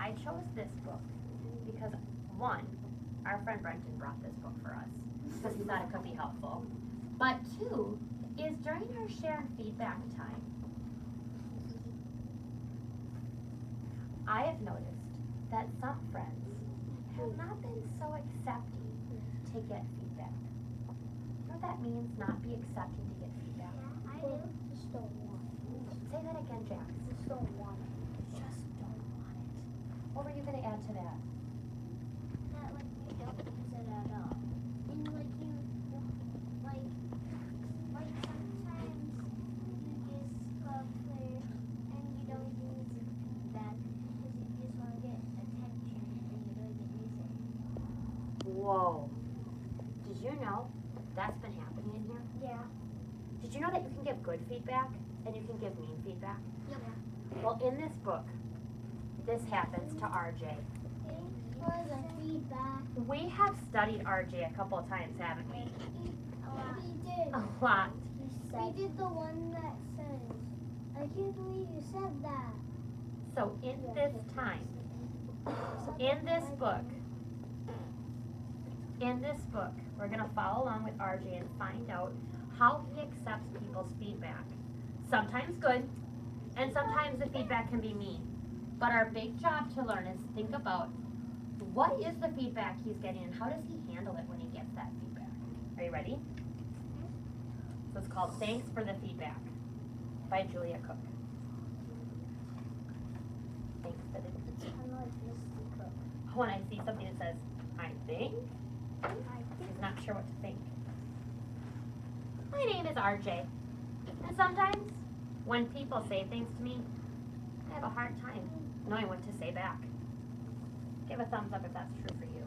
I chose this book because, one, our friend Brenton brought this book for us because he thought it could be helpful. But two, is during our share and feedback time, I have noticed that some friends have not been so accepting to get feedback. You know what that means, not be accepting to get feedback? Yeah, I do. Just don't want it. Say that again, Jax. Just don't want it. Just don't want it. What were you going to add to that? That like you don't use it at all. And like you like sometimes you just go up there and you don't use it back because you just want to get attention and you don't even use it. Whoa. Did you know that's been happening in here? Yeah. Did you know that you can give good feedback and you can give mean feedback? Yeah. Well, in this book, this happens to RJ. For the feedback. We have studied RJ a couple of times, haven't we? We did. A lot. We did the one that says, I can't believe you said that. So in this time, in this book, we're going to follow along with RJ and find out how he accepts people's feedback. Sometimes good, and sometimes the feedback can be mean. But our big job to learn is think about what is the feedback he's getting and how does he handle it when he gets that feedback. Are you ready? So it's called Thanks for the Feedback by Julia Cook. Thanks for the It's kind of like Misty Cook. When I see something that says, I think, he's not sure what to think. My name is RJ, and sometimes when people say things to me, I have a hard time knowing what to say back. Give a thumbs up if that's true for you.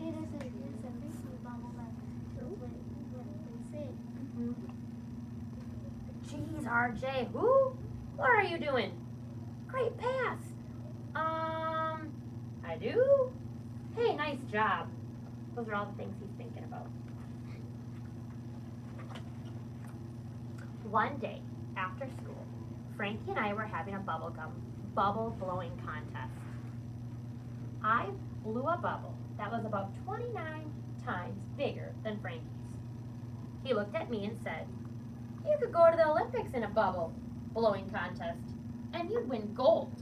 It is a mystery bubble that when say Jeez, RJ, who? What are you doing? Great pass. I do? Hey, nice job. Those are all the things he's thinking about. One day, after school, Frankie and I were having a bubble blowing contest. I blew a bubble that was about 29 times bigger than Frankie's. He looked at me and said, "You could go to the Olympics in a bubble blowing contest, and you'd win gold."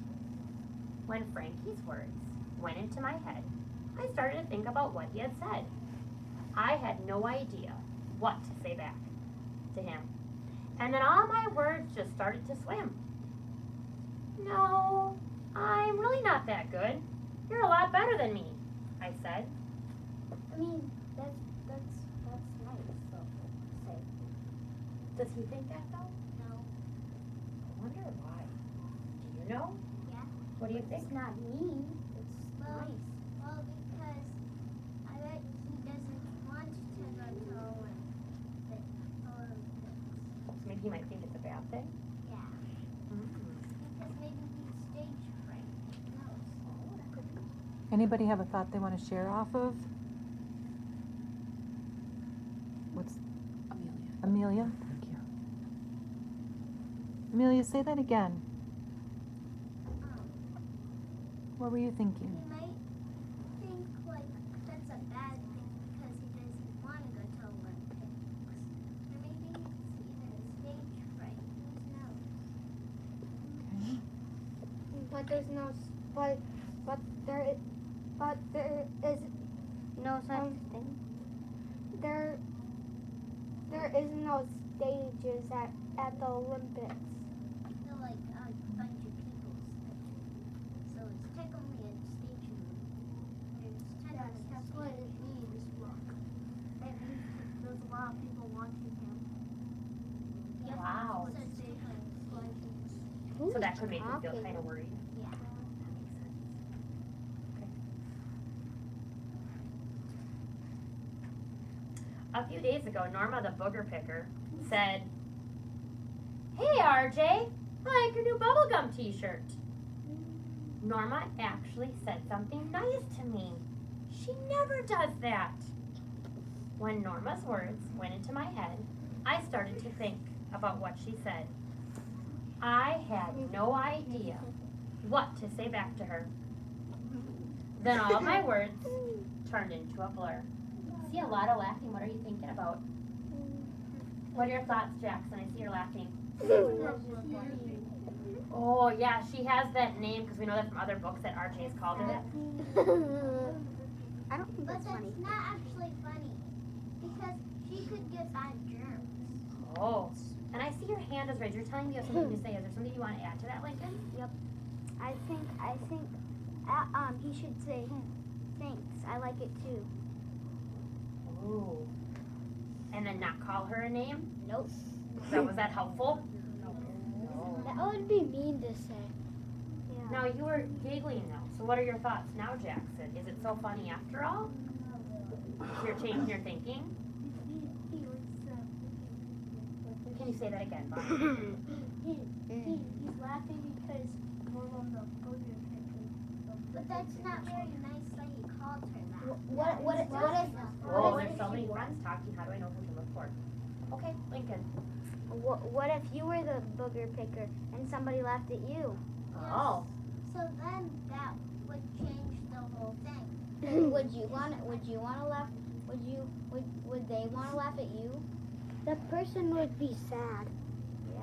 When Frankie's words went into my head, I started to think about what he had said. I had no idea what to say back to him. And then all my words just started to swim. "No, I'm really not that good. You're a lot better than me," I said. I mean, that's nice, so say. Does he think that though? No. I wonder why. Do you know? Yeah. What do you think? It's not mean. It's nice. Well, because I bet he doesn't want to go to Olympics. So maybe he might think it's a bad thing? Yeah. Because maybe he's stage fright. Who knows? Oh, that could be. Anybody have a thought they want to share off of? What's Amelia? Thank you. Amelia, say that again. What were you thinking? He might think like that's a bad thing because he doesn't want to go to Olympics. Or maybe it's even stage fright. Who knows? Okay. But there's no, but there is no such thing. There is no stages at the Olympics. So like a bunch of people. So it's technically a stage. That's what it means. Look, it means there's a lot of people watching him. Yeah, Wow. that's what it says, like, So that could make you feel talking? kind of worried. yeah. A few days ago, Norma the booger picker said, "Hey RJ, I like your new bubblegum t-shirt." Norma actually said something nice to me. She never does that. When Norma's words went into my head, I started to think about what she said. I had no idea what to say back to her. Then all of my words turned into a blur. See a lot of laughing. What are you thinking about? What are your thoughts, Jackson? I see you're laughing. Oh, yeah, she has that name because we know that from other books that RJ's called her that. I don't think But that's that's funny. not actually funny because she could get bad germs. Oh, and I see your hand is raised. You're telling me you have something to say. Is there something you want to add to that, Lincoln? I think he should say thanks. I like it too. Ooh. And then not call her a name? Nope. So was that helpful? That would be mean to say. Yeah. Now you were giggling though. So what are your thoughts now, Jackson? Is it so funny after all? You're changing your thinking? Can you say that again, Bob? He's laughing because we're on the booger picking. But that's not very nice that he called her that. What Oh, there's so many friends talking. How do I know who to look for? Okay, Lincoln. What if you were the booger picker and somebody laughed at you? Oh. So then that would change the whole thing. Would you want to laugh? Would they want to laugh at you? The person would be sad. Yeah.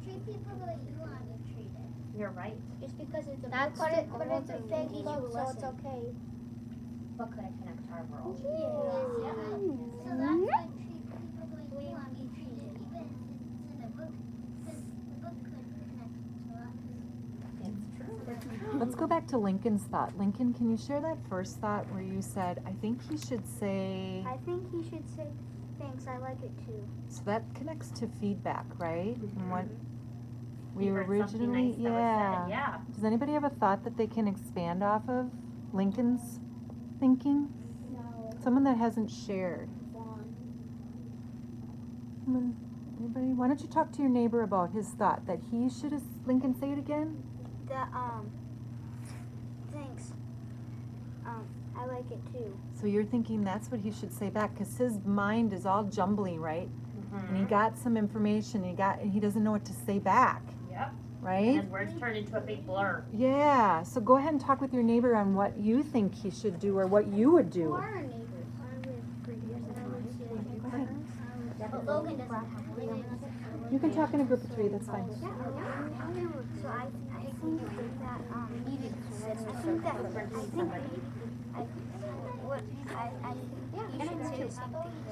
Treat people the way you want to be treated. You're right. Just because it's a That's book, the but it's a fake book, so it's lesson. okay. What could I connect to our world? So that's why treat people the way you want to be treated, even if it's in a book, because the book could connect to us. It's true. Let's go back to Lincoln's thought. Lincoln, can you share that first thought where you said, I think he should say, I think he should say thanks. I like it too. so that connects to feedback, right? And what we You heard something originally, nice that was yeah. said, yeah. Does anybody have a thought that they can expand off of Lincoln's thinking? Someone that hasn't shared. Anybody? Why don't you talk to your neighbor about his thought that he should have, Lincoln, say it again? Thanks. I like it too. So you're thinking that's what he should say back because his mind is all jumbly, right? And he Mhm. got some information, and he doesn't know what to say back, Yep. right? And his words turned into a big blur. Yeah, so go ahead and talk with your neighbor on what you think he should do or what you would do. Who are our neighbors? I live 3 years Go ahead. But Logan doesn't have You can talk in a group of 3, that's fine. So I think that you should say the same thing.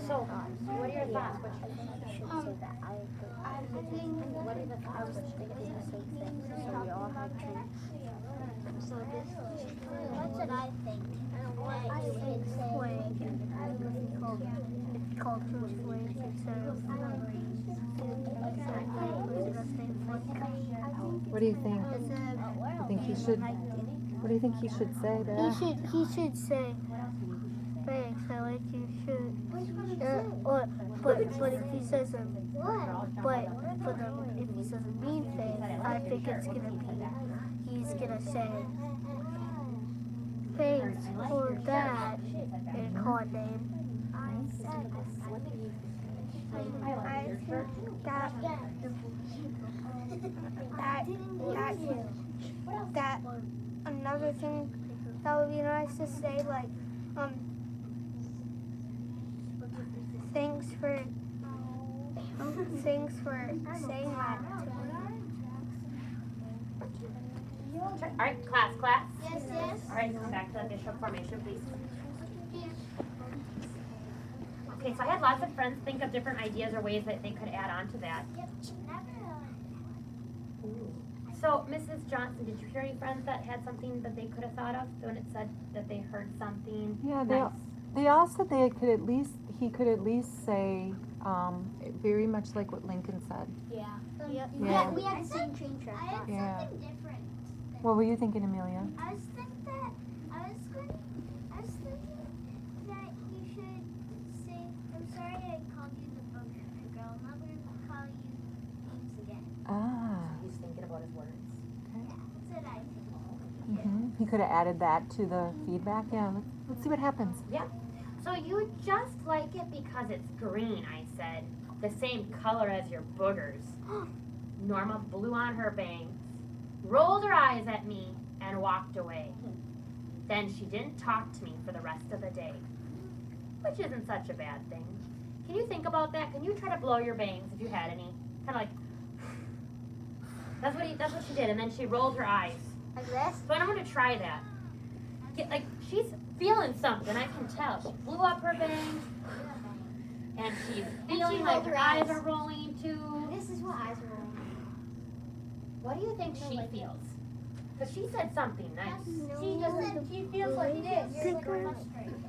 So, what are your thoughts? What should You should say that. I think What are the thoughts? What should it's the same thing. So we all have drinks. So this That's what I think. That you would say. called George Floyd instead of What do you think? You think he should? What do you think he should say back? He should say thanks. I like you. Should. But if he says a if he says a mean thing, I think it's gonna be he's gonna say thanks for that and call a name. That another thing that would be nice to say, like, thanks for saying that to me. All right, class. Yes, yes. All right, come back to the bishop formation, please. Okay, so I had lots of friends think of different ideas or ways that they could add on to that. Yep. So, Mrs. Johnson, did you hear any friends that had something that they could have thought of when it said that they heard something Yeah, nice? they all said he could at least say, very much like what Lincoln said. Yeah. Yeah. We had the same train track. I had Yeah. something different. What were you thinking, Amelia? I was thinking that you should say, I'm sorry I called you the booger picker. I'll never call you names again. Ah. He's thinking about his words. That's what I think. He could have added that to the feedback. Yeah, let's see what happens. So you just like it because it's green, I said. The same color as your boogers. Norma blew on her bangs, rolled her eyes at me, and walked away. Then she didn't talk to me for the rest of the day, which isn't such a bad thing. Can you think about that? Can you try to blow your bangs if you had any? Kind of like, that's what she did, and then she rolled her eyes. Like this? So I'm gonna try that. Like, she's feeling something, I can tell. She blew up her bangs, and she's feeling like her eyes are rolling too. This is what eyes are rolling. What do you think she feels? Because she said something nice. She feels like this. You're like frustrated.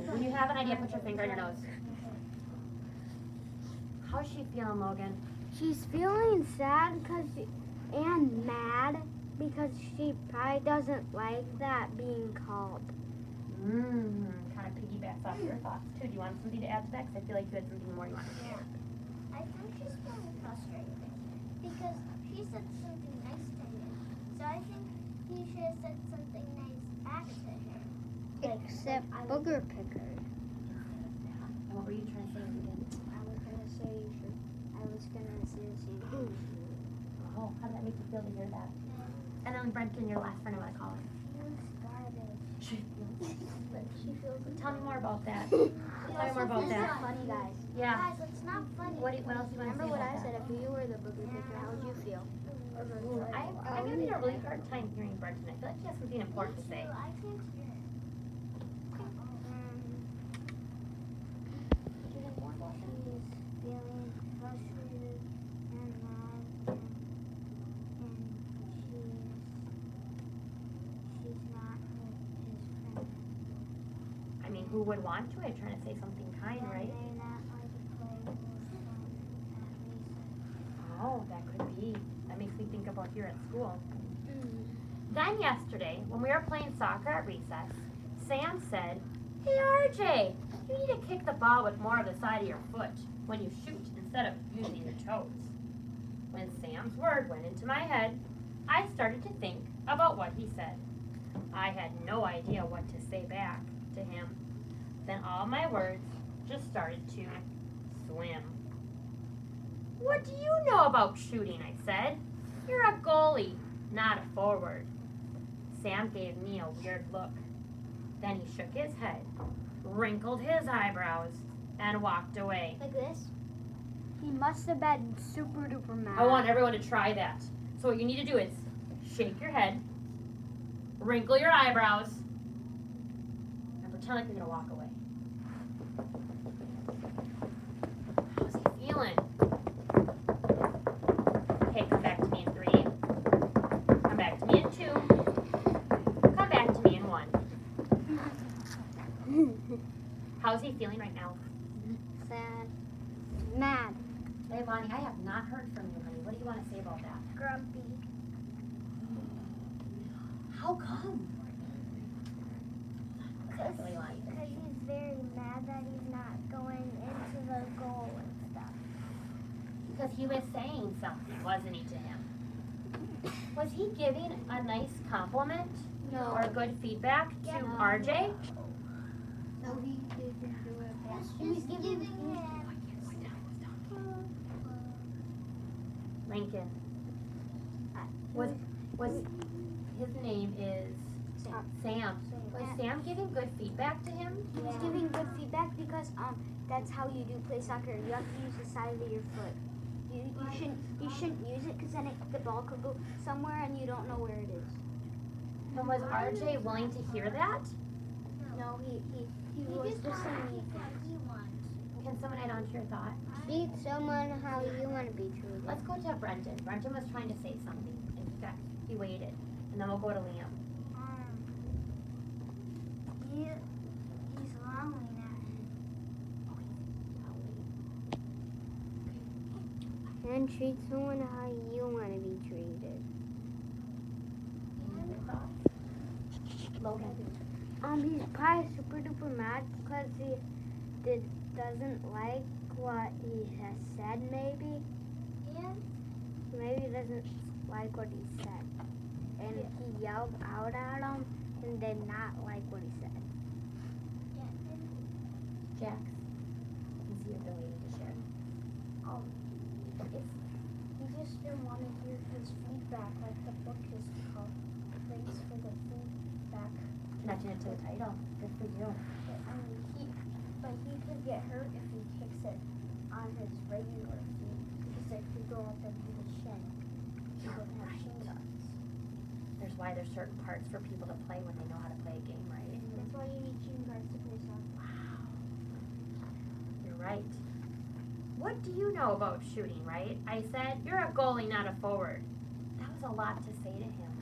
When you have an idea, put your finger on your nose. How's she feeling, Logan? She's feeling sad and mad because she probably doesn't like that being called. Kind of piggybacks off your thoughts too. Do you want something to add to that? Because I feel like you had something more you wanted to share. I think she's feeling frustrated because she said something nice to him. So I think he should have said something nice back to her. Except booger picker. And what were you trying to say again? I was gonna say the same thing. Oh, how did that make you feel to hear that? And then Brenton, your last friend, I want to call her. She feels Tell me more about that. Tell me more about that. Funny guys. Yeah. Guys, it's not funny. What else do you want to Remember say what about I said? that? If you were the booger picker, how would you feel? I'm having a really hard time hearing Brenton. I feel like he has something important to say. I can't hear it. She's feeling frustrated and mad and she's not his friend. I mean, who would want to? I'm trying to say something kind, right? They not like to play with fun at recess. Oh, that could be. That makes me think about here at school. Then yesterday, when we were playing soccer at recess, Sam said, "Hey RJ, you need to kick the ball with more of the side of your foot when you shoot instead of using your toes." When Sam's word went into my head, I started to think about what he said. I had no idea what to say back to him. Then all my words just started to swim. "What do you know about shooting?" I said. "You're a goalie, not a forward." Sam gave me a weird look. Then he shook his head, wrinkled his eyebrows, and walked away. Like this? He must have been super duper mad. I want everyone to try that. So what you need to do is shake your head, wrinkle your eyebrows, and pretend like you're gonna walk away. How's he feeling? Okay, come back to me in 3. Come back to me in 2. Come back to me in 1. How's he feeling right now? Sad. Mad. Hey, Lonnie, I have not heard from you, honey. What do you want to say about that? Grumpy. How come? Because he's very mad that he's not going into the goal and stuff. Because he was saying something, wasn't he, to him? Was he giving a nice compliment No. or good feedback to Yeah. RJ? No, he didn't do it. He was giving him. Lincoln. Was his name is Sam. Was Sam giving good feedback to him? He was giving good feedback because that's how you do play soccer. You have to use the side of your foot. You shouldn't use it because then the ball could go somewhere and you don't know where it is. And was RJ willing to hear that? No, he was just saying. Can someone add on to your thought? Treat someone how you want to be treated. Let's go to Brenton. Brenton was trying to say something. And he waited. And then we'll go to Liam. He's lonely now. And treat someone how you want to be treated. Any other thoughts? Logan. He's probably super duper mad because he doesn't like what he has said, maybe. And Maybe he doesn't like what he said. And he yelled out at him and did not like what he said. Jax. I can see you've been waiting to share. He didn't want to hear his feedback, like the book is called. Thanks for the feedback. Connecting it to the title. Good for you. But he could get hurt if he kicks it on his regular feet because it could go up into his shin. He would have shin guards. There's why there's certain parts for people to play when they know how to play a game, right? That's why you need shin guards to play soccer. Wow. You're right. What do you know about shooting, right? I said, you're a goalie, not a forward. That was a lot to say to him.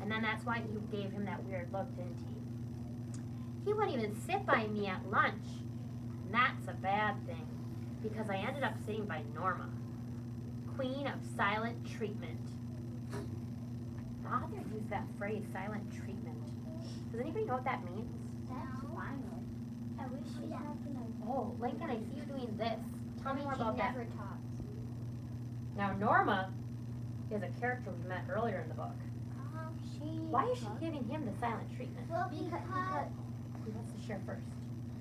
And then that's why you gave him that weird look, didn't he? He wouldn't even sit by me at lunch. And that's a bad thing, because I ended up sitting by Norma, queen of silent treatment. The author used that phrase, silent treatment. Does anybody know what that means? That's final. At least she's not gonna. Oh, Lincoln, I see you doing this. Tell me more about that. Never talks. Now, Norma is a character we met earlier in the book. Why is she giving him the silent treatment? Well, Because Who wants to share first?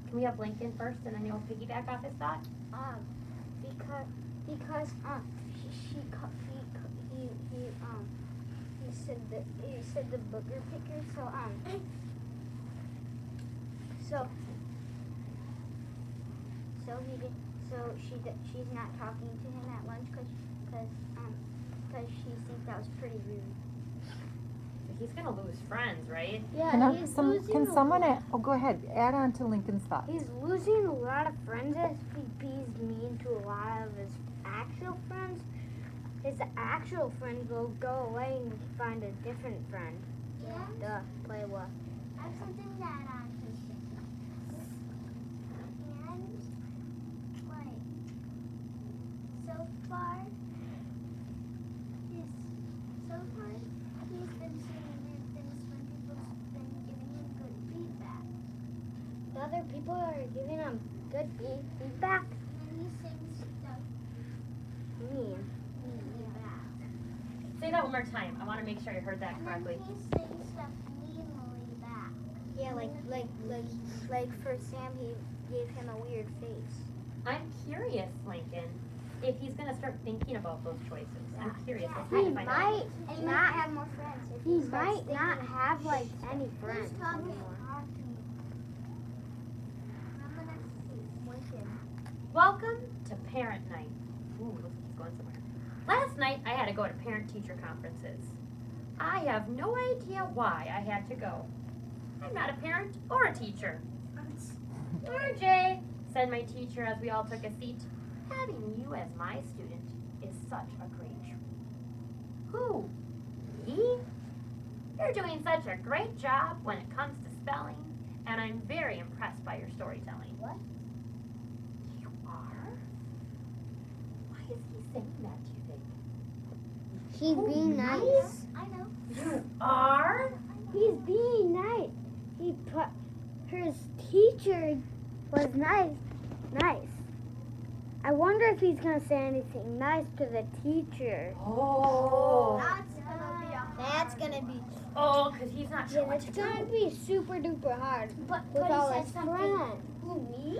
Can we have Lincoln first, and then you'll piggyback off his thought? because he said the booger picker, she's not talking to him at lunch because she thinks that was pretty rude. He's gonna lose friends, right? Yeah, Can someone go ahead, add on to Lincoln's thought. He's losing a lot of friends if he's mean to a lot of his actual friends. His actual friends will go away and find a different friend to play with. I have something to add on to this. And, like, so far, he's been saying weird things when people's been giving him good feedback. The other people are giving him good feedback. And he's saying stuff Mean. meanly back. Say that one more time. I want to make sure I heard that And correctly. then he's saying stuff meanly back. Yeah, like for Sam, he gave him a weird face. I'm curious, Lincoln, if he's gonna start thinking about those choices. I'm curious. Let's He try to find out. might And not have more friends. If He starts might thinking not have like any Who's friends talking? anymore. I'm gonna wake him. Welcome to Parent Night. Ooh, looks like he's going somewhere. Last night, I had to go to parent-teacher conferences. I have no idea why I had to go. I'm not a parent or a teacher. RJ, said my teacher as we all took a seat, having you as my student is such a great treat. Who? Me? You're doing such a great job when it comes to spelling, and I'm very impressed by your storytelling. What? You are? Why is he saying that, do you think? He's Oh, being nice. I know. You are? He's being nice. His teacher was nice. I wonder if he's gonna say anything nice to the teacher. Oh. That's gonna be. Oh, because he's not sure what It's to do. gonna be super duper hard But with all he his said something. friends. Who, me?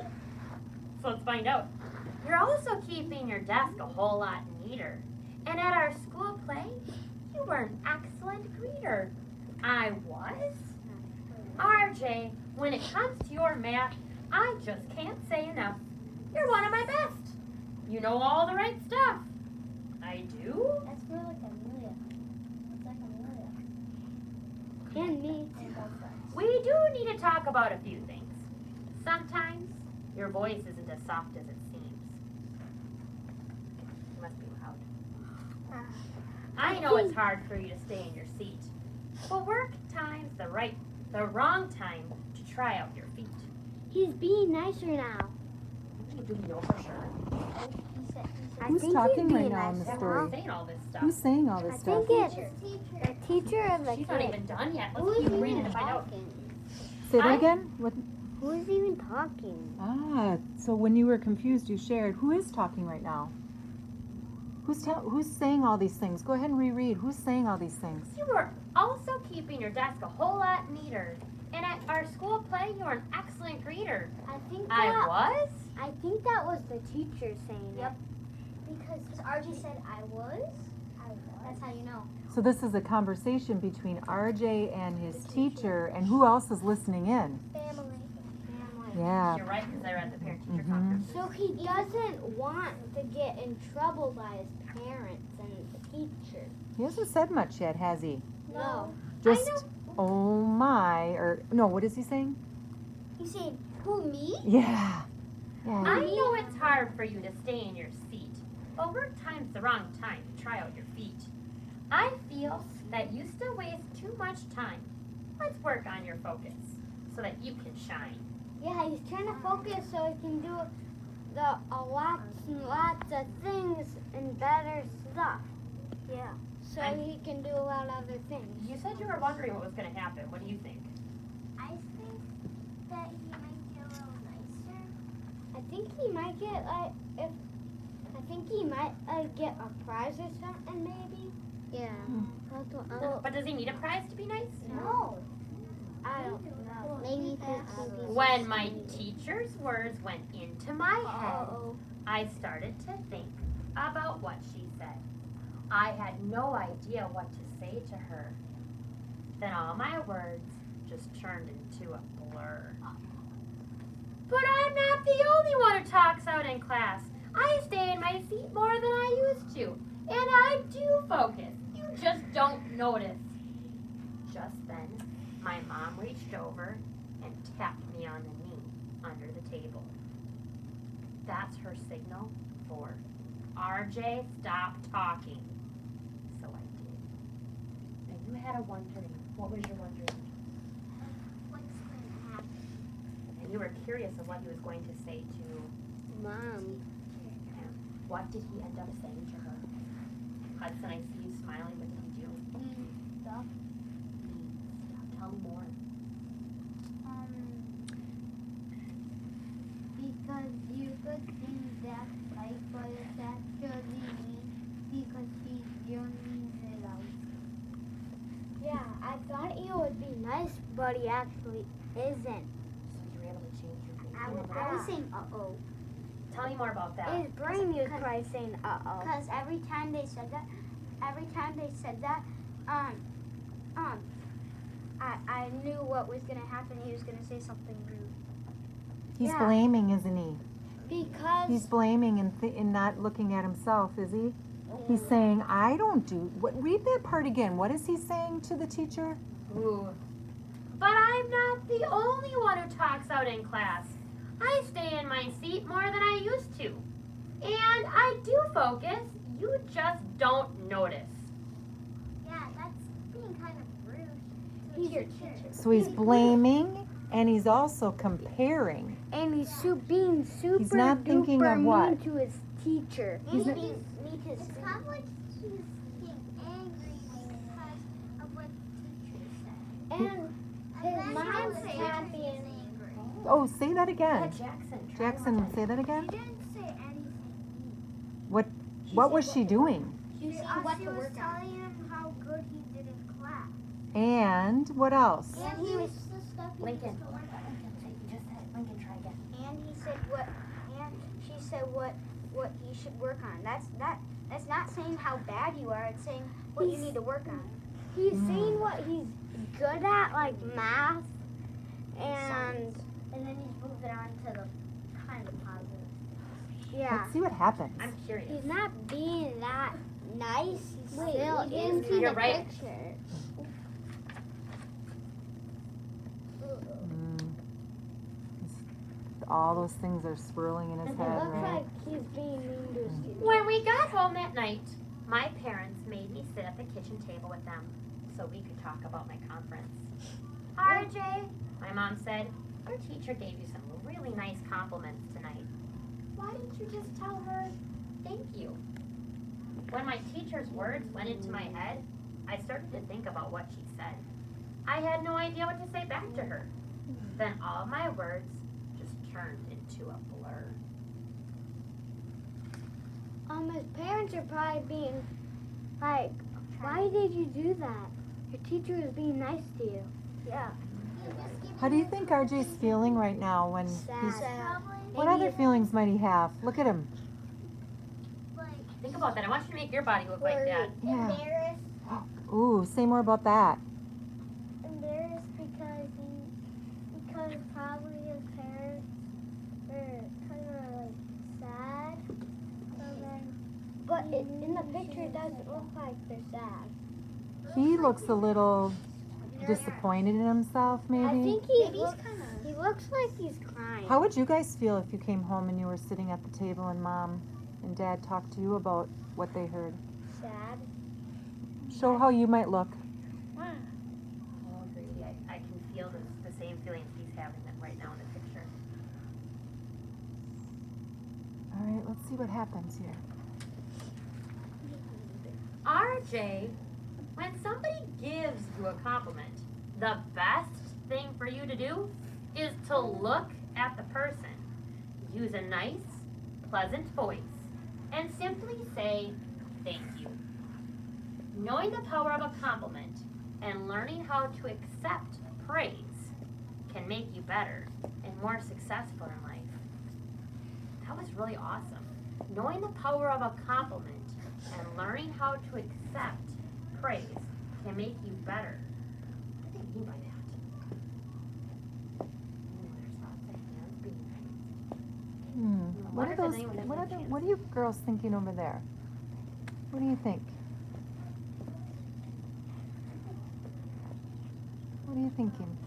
So let's find out. You're also keeping your desk a whole lot neater. And at our school play, you were an excellent greeter. I was? RJ, when it comes to your math, I just can't say enough. You're one of my best. You know all the right stuff. I do? That's more like Amelia. It's like Amelia. And me. We do need to talk about a few things. Sometimes your voice isn't as soft as it seems. It must be loud. I know it's hard for you to stay in your seat, but work time's the wrong time to try out your feet. He's being nicer now. Do we know for sure? I Who's think talking he's right being now in nice the now. story? Saying all this stuff. Who's saying all I this stuff? think it's Teacher. the teacher of the She's not kid. even done yet. Who Let's is keep reading even to find out. talking? Say that I- again? What? Who is even talking? So when you were confused, you shared. Who is talking right now? Who's saying all these things? Go ahead and reread. Who's saying all these things? You were also keeping your desk a whole lot neater. And at our school play, you were an excellent greeter. I think I was? I think that was the teacher saying Yep. it. Because RJ said I was. That's how you know. So this is a conversation between RJ and his teacher, and who else is listening in? Family. Yeah. You're right, because I read the parent-teacher Mhm. conference. So he doesn't want to get in trouble by his parents and the teacher. He hasn't said much yet, has he? No. Just, oh my, or, no, what is he saying? You saying, who, me? Yeah. I Yeah. know it's hard for you to stay in your seat, but work time's the wrong time to try out your feet. I feel that you still waste too much time. Let's work on your focus so that you can shine. Yeah, he's trying to focus so he can do lots and lots of things and better stuff. Yeah. So he can do a lot of other things. You said you were wondering what was going to happen. What do you think? I think that he might get a little nicer. I think he might get get a prize or something maybe. Yeah. But does he need a prize to be nice? No. I don't know. Maybe When my teacher's words went into my head, Uh-oh. I started to think about what she said. I had no idea what to say to her. Then all my words just turned into a blur. But I'm not the only one who talks out in class. I stay in my seat more than I used to. And I do focus. You just don't notice. Just then, my mom reached over and tapped me on the knee under the table. That's her signal for RJ, stop talking. So I did. And you had a wondering. What was your wondering? What's going to happen? And you were curious of what he was going to say to Mom. him. What did he end up saying to her? Hudson, I see you smiling. What did he do? Stop. Tell me more. Because you could think that right, but it's actually me because he's yelling it out. Yeah, I thought he would be nice, but he actually isn't. So you were able to change your I thinking. was saying uh-oh. Tell me more about that. His brain was probably saying uh-oh. Because every time they said that, I knew what was going to happen. He was going to say something rude. He's Yeah. blaming, isn't he? Because He's blaming and not looking at himself, is he? He's saying, I don't do, what? Read that part again. What is he saying to the teacher? Ooh. But I'm not the only one who talks out in class. I stay in my seat more than I used to. And I do focus. You just don't notice. Yeah, that's being kind of rude to He's your your teacher. So he's blaming and he's also comparing. and he's being super not thinking duper of mean what? to his teacher. He's not- It's kind of like he's getting angry because of what the teacher said. And his then mom's he'll say happy he's and angry. Oh, say that Yeah, again. Jackson. try Jackson, one more say that She again. didn't say anything. What was she doing? She was telling him how good he did in class. And what else? And he was the stuff he Lincoln. used to work on. You just said it. Lincoln, try again. And he said what, and she said what he should work on. That's not saying how bad you are. It's saying what you need to work on. he's saying what he's good at, like math, and And then he's moved it on to the kind of positive. yeah. Let's see what happens. I'm curious. He's not being that nice. He's Wait, still you didn't into see You're the right. picture. Mm. All those things are swirling in his It head, looks right? like he's being mean to his teacher. When we got home that night, my parents made me sit at the kitchen table with them so we could talk about my conference. RJ, my mom said, our teacher gave you some really nice compliments tonight. Why didn't you just tell her thank you? When my teacher's words went into my head, I started to think about what she said. I had no idea what to say back to her. Then all my words just turned into a blur. His parents are probably being like, why did you do that? Your teacher was being nice to you. Yeah. How do you think RJ's feeling right now when he's... Sad. What other feelings might he have? Look at him. Like Think about that. I want you to make your body look like that. Yeah. Embarrassed. Ooh, say more about that. Embarrassed because probably his parents were kind of like sad. So then, But in the picture, it doesn't look like they're sad. He looks a little disappointed in himself, maybe. I think he looks like he's crying. How would you guys feel if you came home and you were sitting at the table and Mom and Dad talked to you about what they heard? Sad. Show how you might look. Oh, Grady, I can feel the same feelings he's having right now in the picture. All right, let's see what happens here. RJ, when somebody gives you a compliment, the best thing for you to do is to look at the person. Use a nice, pleasant voice and simply say thank you. Knowing the power of a compliment and learning how to accept praise can make you better and more successful in life. That was really awesome. Knowing the power of a compliment and learning how to accept praise can make you better. What do they mean by that? There's lots of hands being raised. What are wonder if those? anyone has What any are chance. What are you girls thinking over there? What do you think? What are you thinking?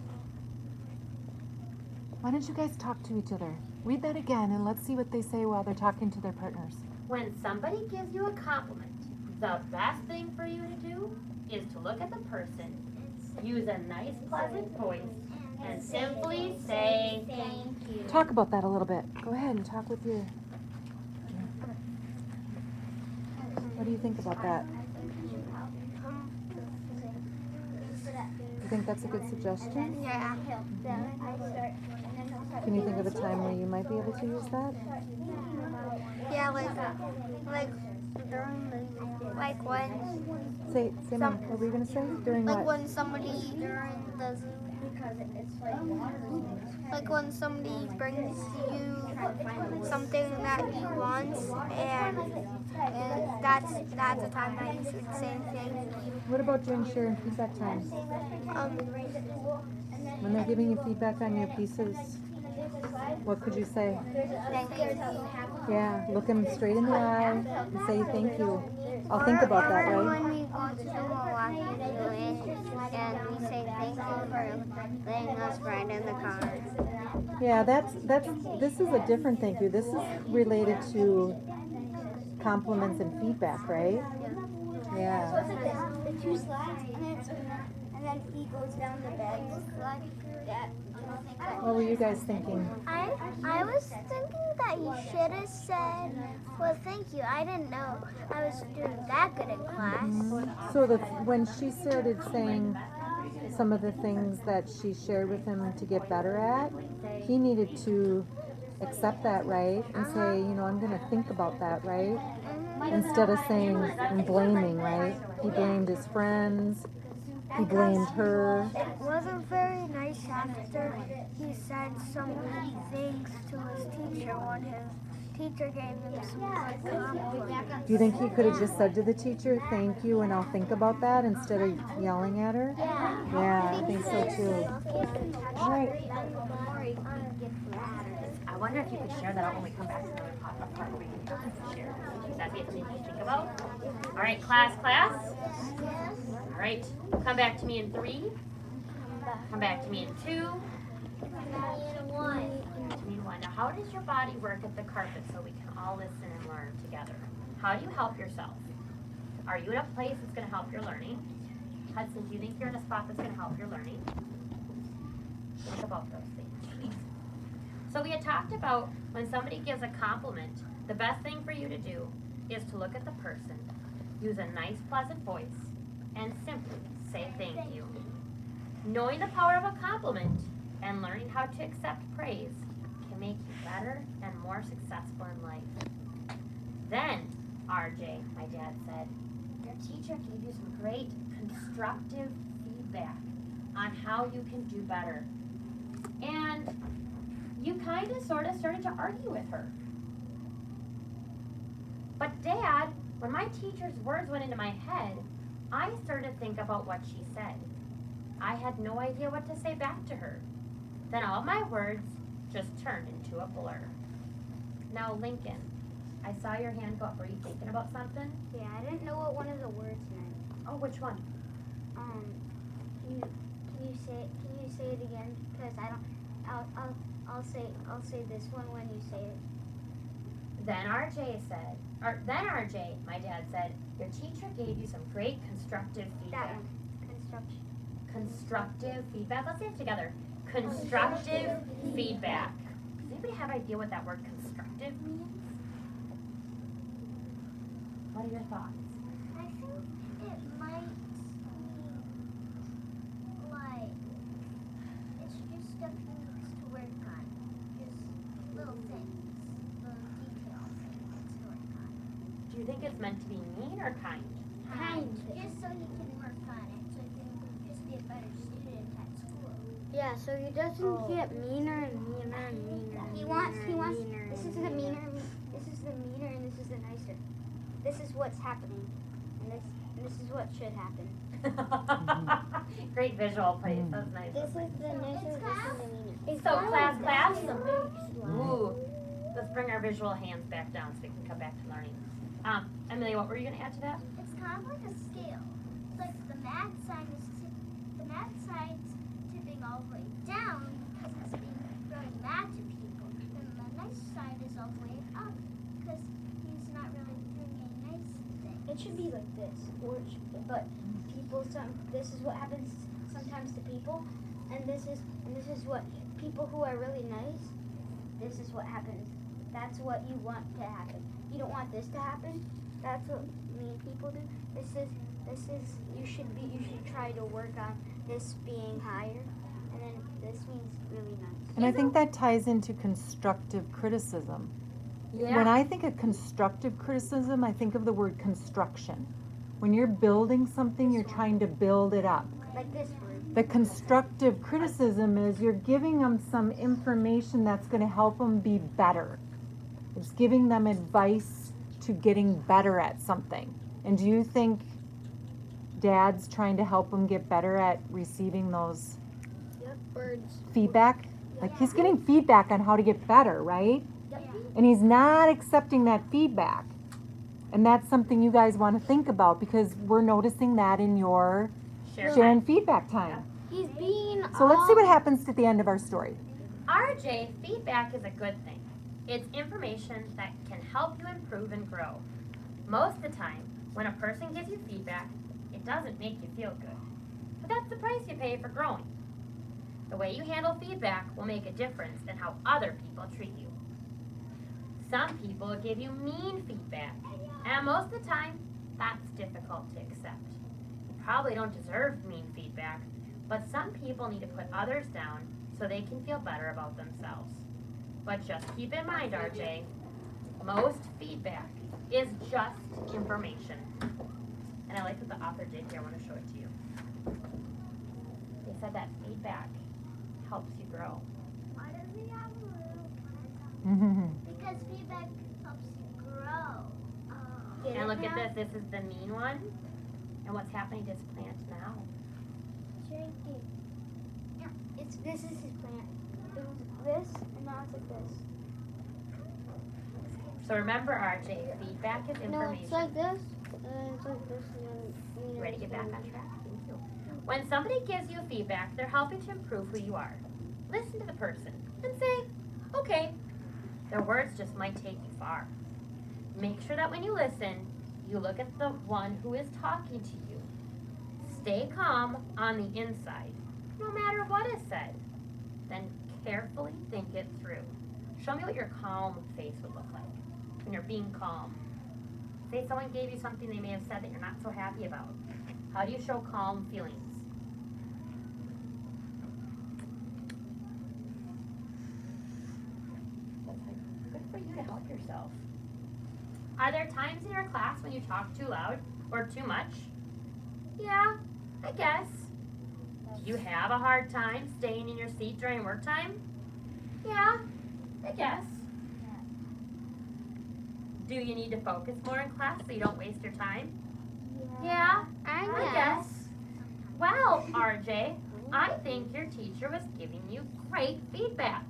Why don't you guys talk to each other? Read that again and let's see what they say while they're talking to their partners. When somebody gives you a compliment, the best thing for you to do is to look at the person, use a nice, pleasant voice, and simply say thank you. Talk about that a little bit. Go ahead and talk with your. What do you think about that? You think that's a good suggestion? yeah. Can you think of a time where you might be able to use that? Yeah, like during the, like when Say Mom, what were you gonna say? During like what? when somebody during the Zoom, because it's like when somebody brings you something that you want, and that's a time that you should say thank you. What about during sharing feedback times? When they're giving you feedback on your pieces, what could you say? Thank you. Yeah, look them straight in the eye and say thank you. I'll think about that, Or right? when we go to Milwaukee and we say thank you for letting us ride in the car. Yeah, this is a different thank you. This is related to compliments and feedback, right? Yeah. The two slides, and then he goes down the bed. What were you guys thinking? I was thinking that you should have said, well, thank you. I didn't know I was doing that good in class. So when she started saying some of the things that she shared with him to get better at, he needed to accept that, right? And say, I'm going to think about that, right? Instead of saying and blaming, right? He blamed his friends. He blamed her. It wasn't very nice after he said some things to his teacher when his teacher gave him some good compliments. Do you think he could have just said to the teacher, thank you, and I'll think about that instead of yelling at her? Yeah, I think so too. All right. I wonder if you could share that out when we come back to another part where we can share. That'd be a thing to think about. All right, class. All right, come back to me in 3. Come back to me in 2. To me in 1. Now, how does your body work at the carpet so we can all listen and learn together? How do you help yourself? Are you in a place that's going to help your learning? Hudson, do you think you're in a spot that's going to help your learning? Think about those things. So we had talked about when somebody gives a compliment, the best thing for you to do is to look at the person, use a nice, pleasant voice, and simply say thank you. Knowing the power of a compliment and learning how to accept praise can make you better and more successful in life. Then, RJ, my dad said, your teacher gave you some great constructive feedback on how you can do better. And you kind of sort of started to argue with her. But Dad When my teacher's words went into my head, I started to think about what she said. I had no idea what to say back to her. Then all my words just turned into a blur. Now, Lincoln, I saw your hand go up. Were you thinking about something? Yeah, I didn't know what one of the words meant. Oh, which one? Can you say it again? Because I don't. I'll say this one when you say it. Then RJ, my dad said, your teacher gave you some great constructive feedback. That one. Construction. Constructive feedback. Let's say it together. Constructive feedback. Does anybody have an idea what that word constructive means? What are your thoughts? I think it might mean like it's just stuff he needs to work on. Just little things, little details he needs to work on. Do you think it's meant to be mean or kind? Kind. Just so he can work on it, so he can just be a better student at school. Yeah, so he doesn't get meaner and meaner and meaner. He wants. This is the meaner. This is the meaner, and this is the nicer. This is what's happening, and this is what should happen. Great visual, please. That's nice. This is the nicer. This is the meaner. So class. Ooh, let's bring our visual hands back down so we can come back to learning. Emily, what were you going to add to that? It's kind of like a scale. It's like the math side's tipping all the way down because it's being really mad to people, and the nice side is all the way up because he's not really doing any nice thing. It should be like this, but people. This is what happens sometimes to people, and this is what people who are really nice. This is what happens. That's what you want to happen. You don't want this to happen. That's what mean people do. This is you should try to work on this being higher, and then this means really nice. And I think that ties into constructive criticism. Yeah. When I think of constructive criticism, I think of the word construction. When you're building something, you're trying to build it up. Like this word. The constructive criticism is you're giving them some information that's going to help them be better. It's giving them advice to getting better at something. And do you think Dad's trying to help them get better at receiving those Words. feedback? Like he's getting feedback on how to get better, right? And he's not accepting that feedback. And that's something you guys want to think about because we're noticing that in your sharing feedback time. He's being. So let's see what happens at the end of our story. RJ, feedback is a good thing. It's information that can help you improve and grow. Most of the time, when a person gives you feedback, it doesn't make you feel good. But that's the price you pay for growing. The way you handle feedback will make a difference in how other people treat you. Some people give you mean feedback, and most of the time, that's difficult to accept. You probably don't deserve mean feedback, but some people need to put others down so they can feel better about themselves. But just keep in mind, RJ, most feedback is just information. And I like what the author did here. I want to show it to you. They said that feedback helps you grow. Why does he have a Mm-hmm. Because feedback helps you grow. And look at this. This is the mean one. And what's happening to this plant now? Shrinking. This is his plant. It was this, and now it's like this. So remember, RJ, feedback is information. No, it's like this, and it's like this, and then. Ready to get back on track? Thank you. When somebody gives you feedback, they're helping to improve who you are. Listen to the person and say, okay. Their words just might take you far. Make sure that when you listen, you look at the one who is talking to you. Stay calm on the inside, no matter what is said. Then carefully think it through. Show me what your calm face would look like when you're being calm. Say someone gave you something they may have said that you're not so happy about. How do you show calm feelings? Good for you to help yourself. Are there times in your class when you talk too loud or too much? Yeah, I guess. Do you have a hard time staying in your seat during work time? Yeah, I guess. Do you need to focus more in class so you don't waste your time? Yeah, I guess. Well, RJ, I think your teacher was giving you great feedback.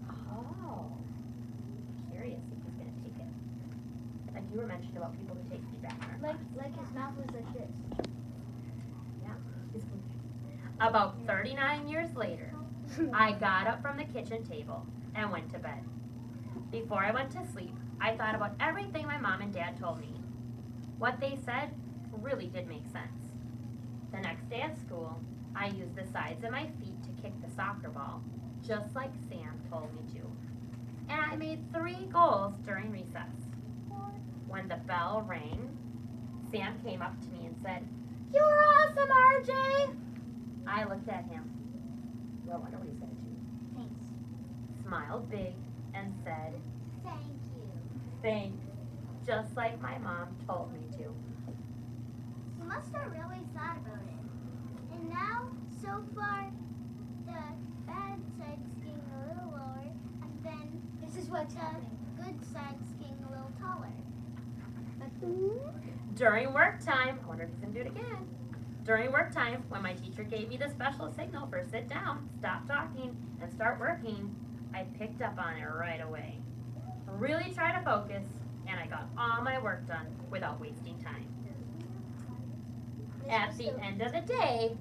Oh, curious if he's gonna take it. Like you were mentioning about people who take feedback. Like his mouth was like this. About 39 years later, I got up from the kitchen table and went to bed. Before I went to sleep, I thought about everything my mom and dad told me. What they said really did make sense. The next day at school, I used the sides of my feet to kick the soccer ball, just like Sam told me to. And I made 3 goals during recess. When the bell rang, Sam came up to me and said, "You're awesome, RJ!" I looked at him. Well, I wonder what he's going to do. Thanks. Smiled big and said, Thank you. "Thanks," just like my mom told me to. You must have really thought about it. And now, so far, the bad side's getting a little lower, and then this is what's happening. Good side's getting a little taller. During work time, I wonder if he's going to do it again. During work time, when my teacher gave me the special signal for sit down, stop talking, and start working, I picked up on it right away. Really tried to focus, and I got all my work done without wasting time. At the end of the day,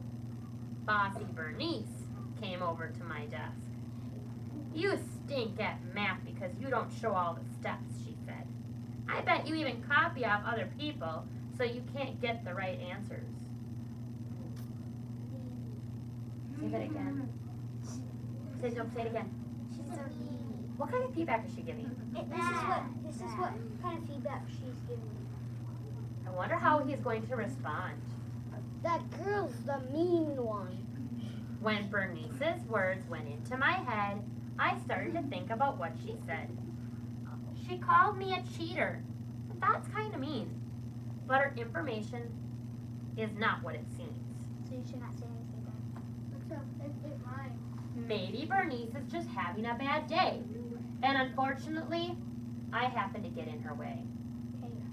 Bossy Bernice came over to my desk. "You stink at math because you don't show all the steps," she said. "I bet you even copy off other people so you can't get the right answers." Say that again. Say it again. She's so mean. What kind of feedback is she giving? This is what kind of feedback she's giving me. I wonder how he's going to respond. That girl's the mean one. When Bernice's words went into my head, I started to think about what she said. She called me a cheater. That's kind of mean. But her information is not what it seems. So you should not say anything back. It rhymes. Maybe Bernice is just having a bad day. And unfortunately, I happen to get in her way.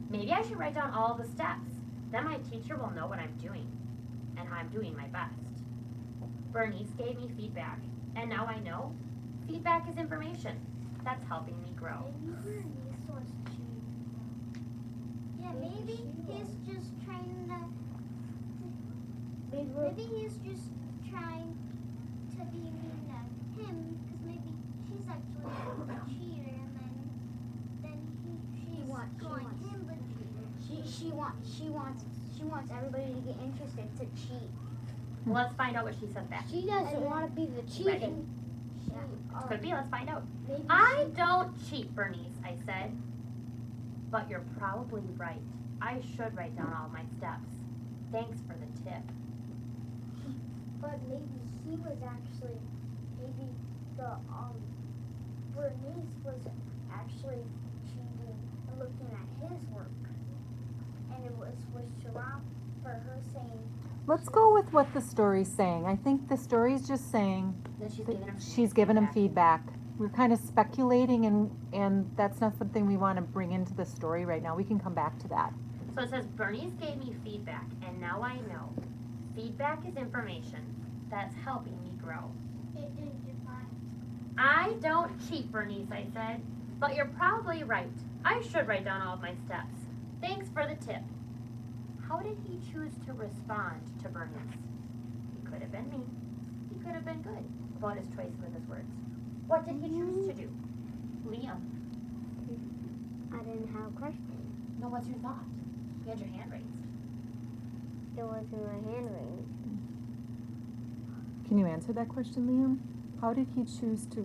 Maybe I should write down all the steps. Then my teacher will know what I'm doing and how I'm doing my best. Bernice gave me feedback, and now I know feedback is information. That's helping me grow. Maybe Bernice was cheating. Yeah, maybe he's just trying to. Maybe he's just trying to be mean to him because maybe she's actually a cheater, and then she's calling him the cheater. She wants everybody to get interested to cheat. Well, let's find out what she says back. She doesn't want to be the cheater. Ready? Could be. Let's find out. Maybe I don't cheat, Bernice, I said. But you're probably right. I should write down all my steps. Thanks for the tip. But maybe he was actually, maybe the Bernice was actually cheating and looking at his work, and it was wrong for her saying. Let's go with what the story's saying. I think the story's just saying Then she's that giving him she's given him feedback. We're kind of speculating, and that's not something we want to bring into the story right now. We can come back to that. So it says, Bernice gave me feedback, and now I know. Feedback is information that's helping me grow. It didn't define. I don't cheat, Bernice, I said. But you're probably right. I should write down all of my steps. Thanks for the tip. How did he choose to respond to Bernice? He could have been mean. He could have been good about his choice with his words. What did he choose to do? Liam. I didn't have a question. No, what's your thought? You had your hand raised. It wasn't my hand raised. Can you answer that question, Liam? How did he choose to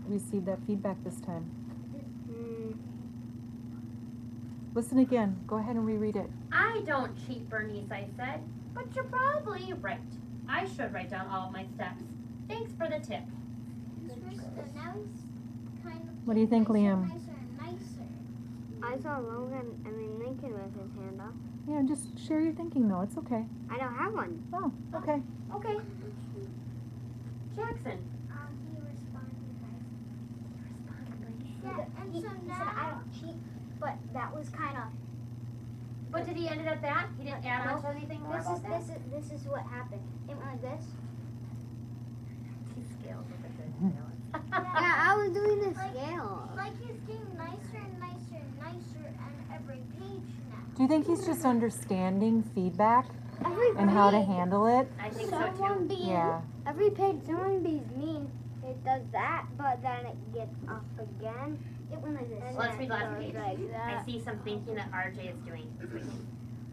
receive that feedback this time? Listen again. Go ahead and reread it. I don't cheat, Bernice, I said. But you're probably right. I should write down all of my steps. Thanks for the tip. Now he's kind of. What do you think, Liam? Nicer and nicer. I saw Lincoln with his hand up. Yeah, just share your thinking, though. It's okay. I don't have one. Oh, okay. Okay. Jackson. He responded nice. Respond, Bernice. He said I don't cheat, but that was kind of. But did he end it at that? He didn't add on to anything more about that? This is what happened. It went like this. He scales with a good balance. Yeah, I was doing the scale. Like he's getting nicer and nicer and nicer on every page now. Do you think he's just understanding feedback Every and how to page, handle it? I think so someone too. being Yeah. every page someone being mean, it does that, but then it gets up again. It went like this. Well, let's read the last page. Like that. I see some thinking that RJ is doing. He's waiting.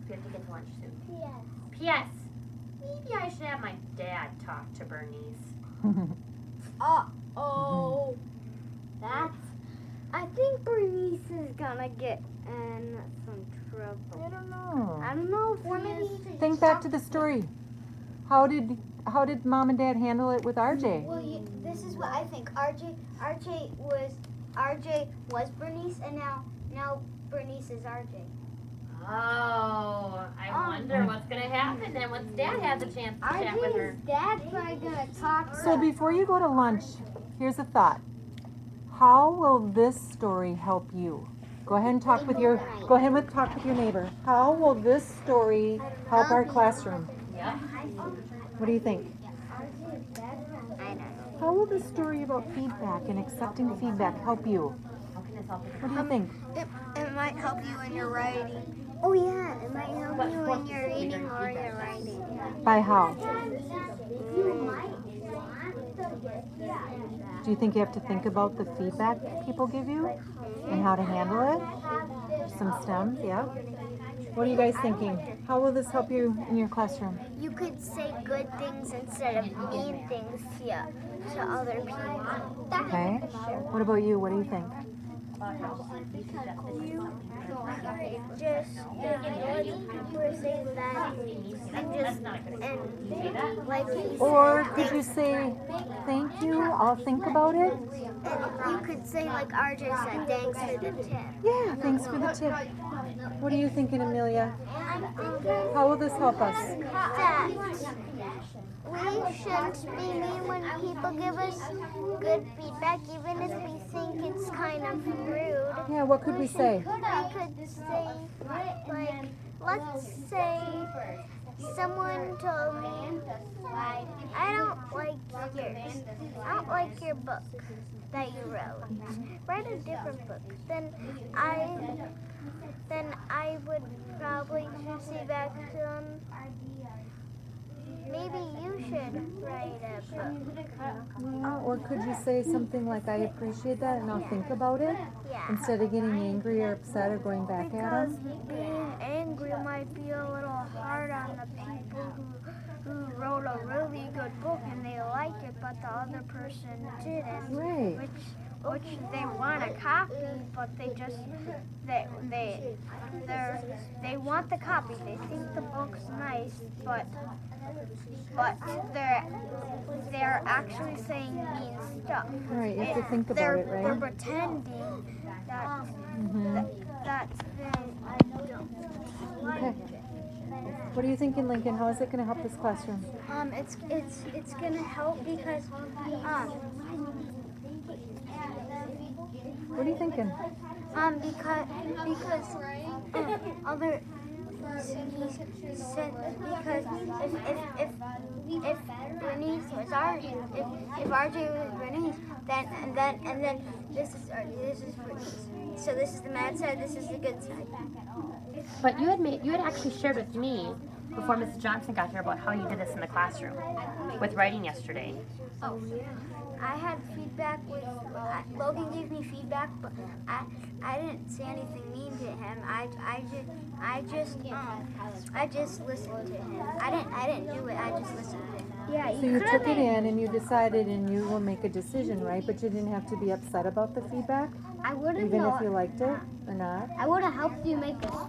We have to get to lunch soon. P.S. P.S. Maybe I should have my dad talk to Bernice. Oh, that's. I think Bernice is gonna get in some trouble. I don't know. I don't know if he is. Think back to the story. How did mom and dad handle it with RJ? Well, this is what I think. RJ was Bernice, and now Bernice is RJ. Oh, I wonder what's gonna happen then once Dad has a chance to chat with her. RJ's dad's probably gonna talk. So before you go to lunch, here's a thought. How will this story help you? Go ahead and talk with your neighbor. How will this story help our classroom? Yep. What do you think? I don't know. How will this story about feedback and accepting feedback help you? How can this help? What do you think? It might help you in your writing. Oh yeah, it might help you when you're reading or you're writing. By how? You might Do you think you have to think about the feedback people give you and how to handle it? Some stems, yeah. What are you guys thinking? How will this help you in your classroom? You could say good things instead of mean things to other people. Okay. What about you? What do you think? Just ignore the people who say that and like he Or said, could you say, thank you, I'll think about it? and you could say like RJ said, thanks for the tip. Yeah, thanks for the tip. What are you thinking, Amelia? I'm thinking How will this help us? that we shouldn't be mean when people give us good feedback, even if we think it's kind of rude. Yeah, what could we say? We could say, like, let's say someone told me, I don't like your book that you wrote. Write a different book. Then I would probably say back to them, maybe you should write a book. Yeah, or could you say something like, I appreciate that and I'll think about it? Yeah. Instead of getting angry or upset or going back at Because them? being angry might be a little hard on the people who wrote a really good book and they like it, but the other person didn't. Right. Which they want a copy, but they want the copy. They think the book's nice, but they're actually saying mean stuff. Right, you have to think about They're it, right? pretending that Mhm. that they don't like Okay. it. What are you thinking, Lincoln? How is it going to help this classroom? It's gonna help because What are you thinking? because other he said because if Bernice was RJ, if RJ was Bernice, then this is Bernice. So this is the bad side, this is the good side. But you had actually shared with me before Mrs. Johnson got here about how you did this in the classroom with writing yesterday. Oh yeah. I had feedback with Logan gave me feedback, but I didn't say anything mean to him. I just listened to him. I didn't do it. I just listened to him. Yeah, So you took it in and you decided and you will make a decision, right? But you didn't have to be upset about the feedback, I would have even if you liked it or not? I would have helped you make a